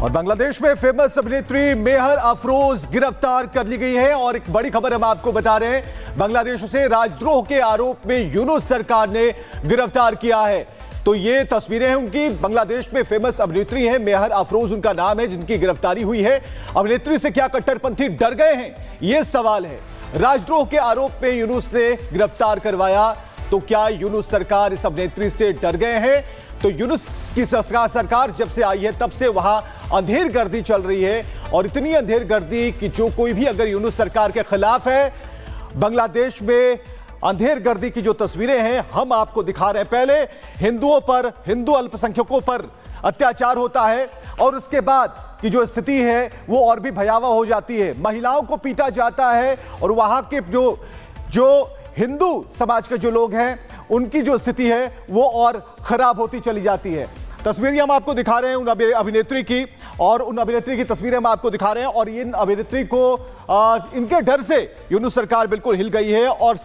और बांग्लादेश में फेमस अभिनेत्री मेहर अफरोज गिरफ्तार कर ली गई है। और एक बड़ी खबर हम आपको बता रहे हैं, बांग्लादेश से राजद्रोह के आरोप में यूनुस सरकार ने गिरफ्तार किया है। तो ये तस्वीरें हैं उनकी। बांग्लादेश में फेमस अभिनेत्री हैं मेहर अफरोज उनका नाम है, जिनकी गिरफ्तारी हुई है। अभिनेत्री से क्या कट्टरपंथी डर गए हैं, ये सवाल है। राजद्रोह के आरोप में यूनुस ने गिरफ्तार करवाया, तो क्या यूनुस सरकार इस अभिनेत्री से डर गए हैं? तो यूनुस की सरकार जब से आई है तब से वहां अंधेरगर्दी चल रही है, और इतनी अंधेरगर्दी कि जो कोई भी अगर यूनुस सरकार के खिलाफ है, बांग्लादेश में अंधेरगर्दी की जो तस्वीरें हैं हम आपको दिखा रहे हैं। पहले हिंदुओं पर, हिंदू अल्पसंख्यकों पर अत्याचार होता है, और उसके बाद की जो स्थिति है वो और भी भयावह हो जाती है। महिलाओं को पीटा जाता है, और वहां के जो हिंदू समाज के जो लोग हैं उनकी जो स्थिति है वो और खराब होती चली जाती है। तस्वीरें हम आपको दिखा रहे हैं उन अभिनेत्री की, और उन अभिनेत्री की तस्वीरें हम आपको दिखा रहे हैं। और इन अभिनेत्री को इनके डर से यूनुस सरकार बिल्कुल हिल गई है, और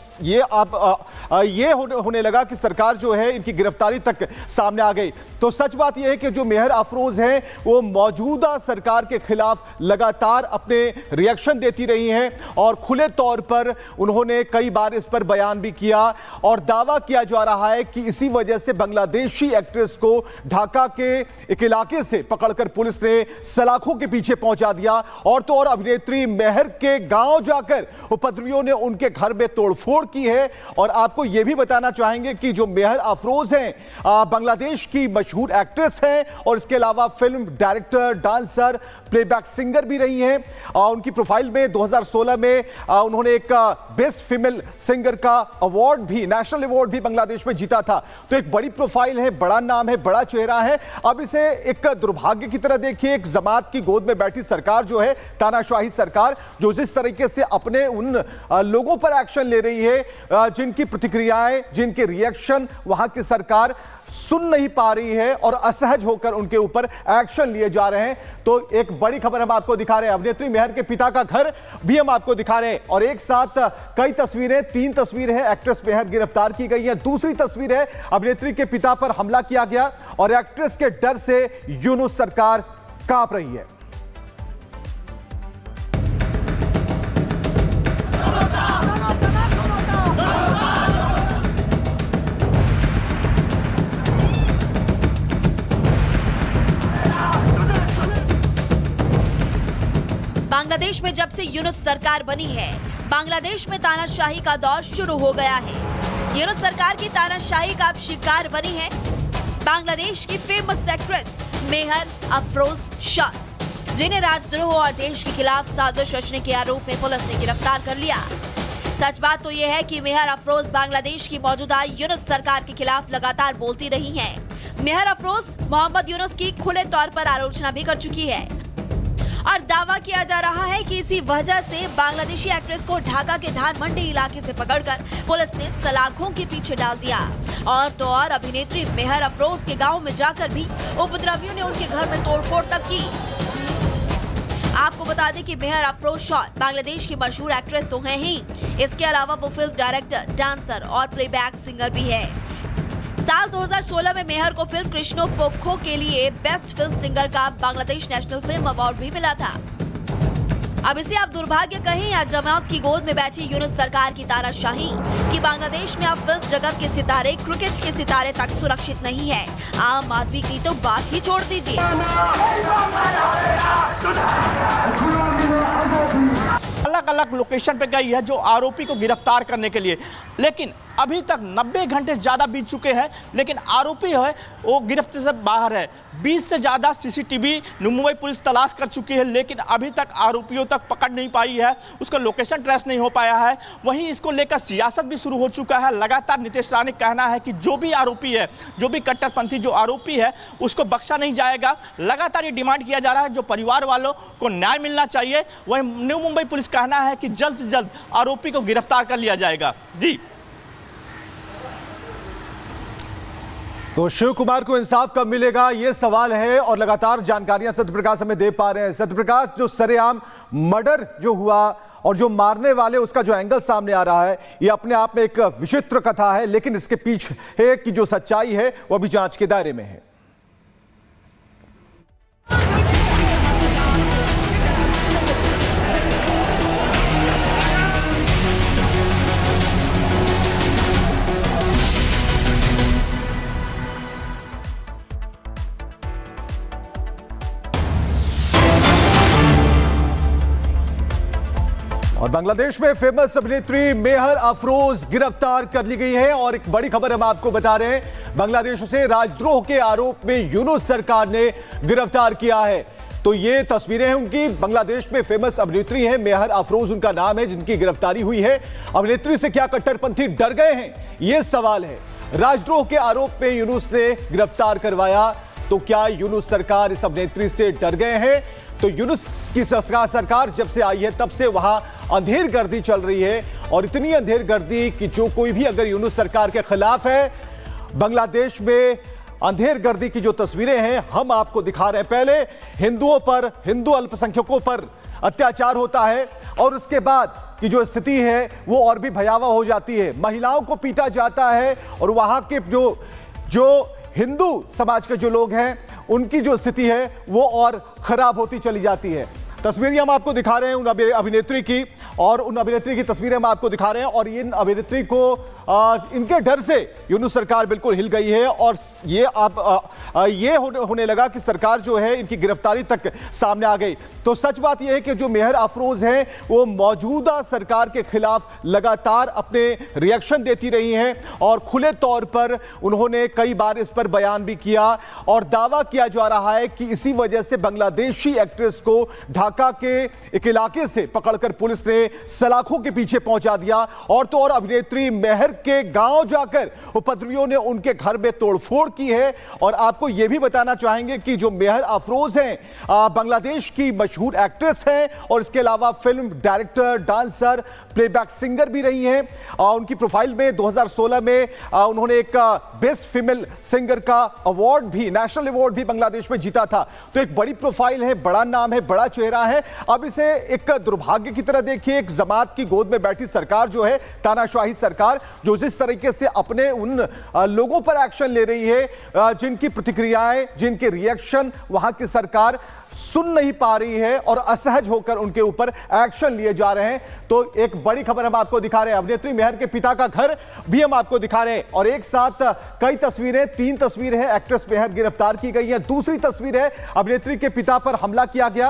ये होने लगा कि सरकार जो है इनकी गिरफ्तारी तक सामने आ गई। तो सच बात यह है कि जो मेहर अफरोज हैं वो मौजूदा सरकार के खिलाफ लगातार अपने रिएक्शन देती रही हैं, और खुले तौर पर उन्होंने कई बार इस पर बयान भी किया, और दावा किया जा रहा है कि इसी वजह से बांग्लादेशी एक्ट्रेस को ढाका के एक इलाके से पकड़कर पुलिस ने सलाखों के पीछे पहुंचा दिया। और तो और अभिनेत्री मेहर के गांव जाकर उपद्रवियों ने उनके घर में तोड़फोड़ की है। और आपको यह भी बताना चाहेंगे कि जो मेहर अफरोज हैं बांग्लादेश की मशहूर एक्ट्रेस हैं, और इसके अलावा film director, dancer, playback singer भी रही हैं। उनकी प्रोफाइल में 2016 में उन्होंने एक बेस्ट फीमेल सिंगर का अवार्ड भी, नेशनल अवार्ड भी बांग्लादेश में जीता था। तो एक बड़ी प्रोफाइल है, बड़ा नाम है, बड़ा चेहरा है। अब इसे एक दुर्भाग्य की तरह देखिए, एक जमात की गोद में बैठी सरकार जो है, तानाशाही सरकार, जो जिस तरीके से अपने उन लोगों पर एक्शन ले रही है जिनकी प्रतिक्रियाएं, जिनके रिएक्शन वहां की सरकार सुन नहीं पा रही है, और असहज होकर उनके ऊपर एक्शन लिए जा रहे हैं। तो एक बड़ी खबर हम आपको दिखा रहे हैं, अभिनेत्री मेहर के पिता का घर भी हम आपको दिखा रहे हैं, और एक साथ कई तस्वीरें, 3 तस्वीरें हैं। एक्ट्रेस मेहर गिरफ्तार की गई है, दूसरी तस्वीर है अभिनेत्री के पिता पर हमला किया गया, और एक्ट्रेस के डर से यूनुस सरकार कांप रही है। बांग्लादेश में जब से यूनुस सरकार बनी है, बांग्लादेश में तानाशाही का दौर शुरू हो गया है। यूनुस सरकार की तानाशाही का अब शिकार बनी है बांग्लादेश की फेमस एक्ट्रेस मेहर अफरोज शाह, जिन्हें राजद्रोह और देश के खिलाफ साजिश रचने के आरोप में पुलिस ने गिरफ्तार कर लिया। सच बात तो यह है कि मेहर अफरोज बांग्लादेश की मौजूदा यूनुस सरकार के खिलाफ लगातार बोलती रही हैं। मेहर अफरोज मोहम्मद यूनुस की खुले तौर पर आलोचना भी कर चुकी है, और दावा किया जा रहा है कि इसी वजह से बांग्लादेशी एक्ट्रेस को ढाका के धान मंडी इलाके से पकड़कर पुलिस ने सलाखों के पीछे डाल दिया। और तो और अभिनेत्री मेहर अफरोज के गांव में जाकर भी उपद्रवियों ने उनके घर में तोड़फोड़ तक की। आपको बता दें कि मेहर अफरोज शाह बांग्लादेश की मशहूर एक्ट्रेस तो हैं ही, इसके अलावा वो फिल्म डायरेक्टर, डांसर और प्लेबैक सिंगर भी है। साल 2016 में मेहर को फिल्म कृष्णो पोखो के लिए बेस्ट फिल्म सिंगर का बांग्लादेश नेशनल फिल्म अवार्ड भी मिला था। अब इसे आप दुर्भाग्य कहें या जमात की गोद में बैठी यूनुस सरकार की तानाशाही कि बांग्लादेश में अब फिल्म जगत के सितारे, क्रिकेट के सितारे तक सुरक्षित नहीं है। आम आदमी की तो बात ही छोड़ दीजिए। अलग अलग लोकेशन पे गई है जो आरोपी को गिरफ्तार करने के लिए, लेकिन अभी तक 90 घंटे से ज़्यादा बीत चुके हैं, लेकिन आरोपी है वो गिरफ्त से बाहर है। 20 से ज़्यादा सीसीटीवी मुंबई पुलिस तलाश कर चुकी है, लेकिन अभी तक आरोपियों तक पकड़ नहीं पाई है, उसका लोकेशन ट्रेस नहीं हो पाया है। वहीं इसको लेकर सियासत भी शुरू हो चुका है। लगातार नीतीश राणे का कहना है कि जो भी आरोपी है, जो भी कट्टरपंथी जो आरोपी है, उसको बख्शा नहीं जाएगा। लगातार ये डिमांड किया जा रहा है जो परिवार वालों को न्याय मिलना चाहिए। वहीं न्यू मुंबई पुलिस कहना है कि जल्द से जल्द आरोपी को गिरफ्तार कर लिया जाएगा। जी, तो शिव कुमार को इंसाफ कब मिलेगा, यह सवाल है, और लगातार जानकारियां सत्यप्रकाश हमें दे पा रहे हैं। सत्यप्रकाश, जो सरेआम मर्डर जो हुआ और जो मारने वाले उसका जो एंगल सामने आ रहा है, यह अपने आप में एक विचित्र कथा है, लेकिन इसके पीछे की जो सच्चाई है वह भी जांच के दायरे में है। और बांग्लादेश में फेमस अभिनेत्री मेहर अफरोज गिरफ्तार कर ली गई है और एक बड़ी खबर हम आपको बता रहे हैं, बांग्लादेश से राजद्रोह के आरोप में यूनुस सरकार ने गिरफ्तार किया है। तो ये तस्वीरें हैं उनकी। बांग्लादेश में फेमस अभिनेत्री है मेहर अफरोज उनका नाम है, जिनकी गिरफ्तारी हुई है। अभिनेत्री से क्या कट्टरपंथी डर गए हैं, ये सवाल है। राजद्रोह के आरोप में यूनुस ने गिरफ्तार करवाया, तो क्या यूनुस सरकार इस अभिनेत्री से डर गए हैं? तो यूनुस की सरकार जब से आई है तब से वहां अंधेर गर्दी चल रही है, और इतनी अंधेर गर्दी कि जो कोई भी अगर यूनुस सरकार के खिलाफ है, बांग्लादेश में अंधेर गर्दी की जो तस्वीरें हैं हम आपको दिखा रहे हैं। पहले हिंदुओं पर, हिंदू अल्पसंख्यकों पर अत्याचार होता है, और उसके बाद की जो स्थिति है वो और भी भयावह हो जाती है। महिलाओं को पीटा जाता है, और वहां के जो हिंदू समाज के जो लोग हैं उनकी जो स्थिति है वो और खराब होती चली जाती है। तस्वीरें हम आपको दिखा रहे हैं उन अभिनेत्री की, और उन अभिनेत्री की तस्वीरें हम आपको दिखा रहे हैं। और इन अभिनेत्री को इनके डर से यूनुस सरकार बिल्कुल हिल गई है, और ये होने लगा कि सरकार जो है इनकी गिरफ्तारी तक सामने आ गई। तो सच बात यह है कि जो मेहर अफरोज हैं वो मौजूदा सरकार के खिलाफ लगातार अपने रिएक्शन देती रही हैं, और खुले तौर पर उन्होंने कई बार इस पर बयान भी किया, और दावा किया जा रहा है कि इसी वजह से बांग्लादेशी एक्ट्रेस को ढाका के एक इलाके से पकड़कर पुलिस ने सलाखों के पीछे पहुंचा दिया। और तो और अभिनेत्री मेहर के गांव जाकर उपद्रवियों ने उनके घर में तोड़फोड़ की है। और आपको यह भी बताना चाहेंगे कि जो मेहर अफरोज हैं बांग्लादेश की मशहूर एक्ट्रेस हैं, और इसके अलावा film director, dancer, playback singer भी रही हैं। उनकी प्रोफाइल में 2016 में उन्होंने एक बेस्ट फीमेल सिंगर का अवार्ड भी, नेशनल अवार्ड भी बांग्लादेश में जीता था। तो एक बड़ी प्रोफाइल है, बड़ा नाम है, बड़ा चेहरा है। अब इसे एक दुर्भाग्य की तरह देखिए, एक जमात की गोद में बैठी सरकार जो है, तानाशाही सरकार, जो जिस तरीके से अपने उन लोगों पर एक्शन ले रही है जिनकी प्रतिक्रियाएं, जिनके रिएक्शन वहां की सरकार सुन नहीं पा रही है, और असहज होकर उनके ऊपर एक्शन लिए जा रहे हैं। तो एक बड़ी खबर हम आपको दिखा रहे हैं, अभिनेत्री मेहर के पिता का घर भी हम आपको दिखा रहे हैं, और एक साथ कई तस्वीरें, 3 तस्वीरें हैं। एक्ट्रेस मेहर गिरफ्तार की गई है, दूसरी तस्वीर है अभिनेत्री के पिता पर हमला किया गया,